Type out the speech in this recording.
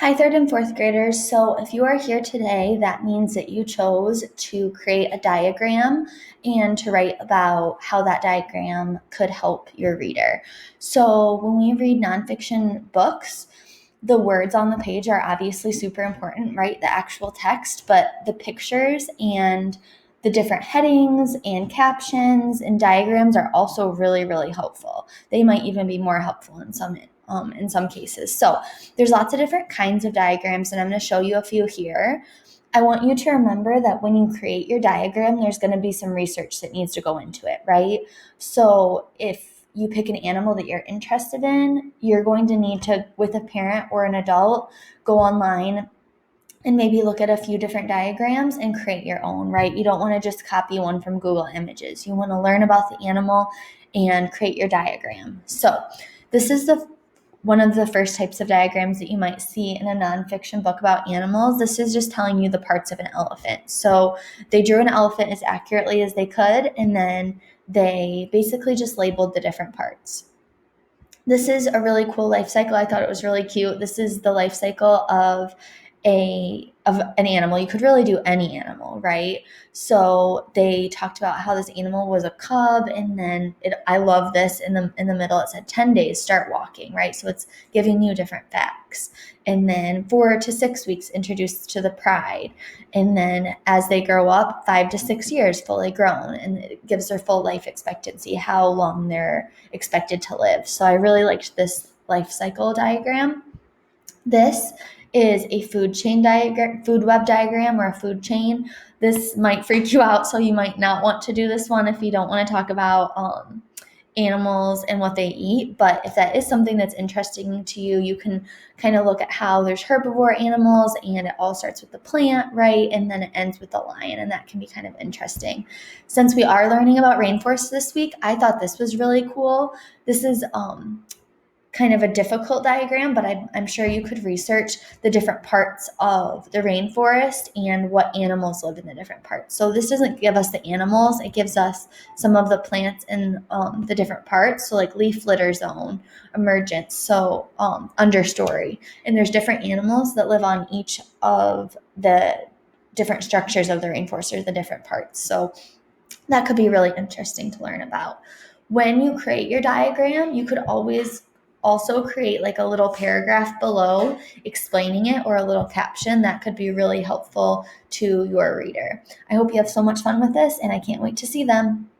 Hi, third and fourth graders. So, if you are here today, that means that you chose to create a diagram and to write about how that diagram could help your reader. So, when we read nonfiction books, the words on the page are obviously super important, right? The actual text, but the pictures and the different headings and captions and diagrams are also really, really helpful. They might even be more helpful in some cases. So, there's lots of different kinds of diagrams, and I'm going to show you a few here. I want you to remember that when you create your diagram, there's going to be some research that needs to go into it, right? So if you pick an animal that you're interested in, you're going to need to, with a parent or an adult, go online and maybe look at a few different diagrams and create your own, right? You don't want to just copy one from Google Images. You want to learn about the animal and create your diagram. So this is the one of the first types of diagrams that you might see in a nonfiction book about animals. This is just telling you the parts of an elephant. So they drew an elephant as accurately as they could, and then they basically just labeled the different parts. This is a really cool life cycle. I thought it was really cute. This is the life cycle of an animal. You could really do any animal, right? So they talked about how this animal was a cub, and then I love this in the middle. It said 10 days start walking, right? So it's giving you different facts. And then 4 to 6 weeks introduced to the pride. And then as they grow up, 5 to 6 years fully grown, and it gives their full life expectancy, how long they're expected to live. So I really liked this life cycle diagram. This is a food chain diagram, food web diagram, or a food chain. This might freak you out, so you might not want to do this one if you don't want to talk about animals and what they eat. But if that is something that's interesting to you, you can kind of look at how there's herbivore animals, and it all starts with the plant, right? And then it ends with the lion, and that can be kind of interesting. Since we are learning about rainforests this week, I thought this was really cool. This is kind of a difficult diagram, but I'm sure you could research the different parts of the rainforest and what animals live in the different parts. So this doesn't give us the animals, it gives us some of the plants in the different parts. So like leaf litter zone, emergence, so understory. And there's different animals that live on each of the different structures of the rainforest, or the different parts. So that could be really interesting to learn about. When you create your diagram, you could always also create like a little paragraph below explaining it, or a little caption that could be really helpful to your reader. I hope you have so much fun with this, and I can't wait to see them.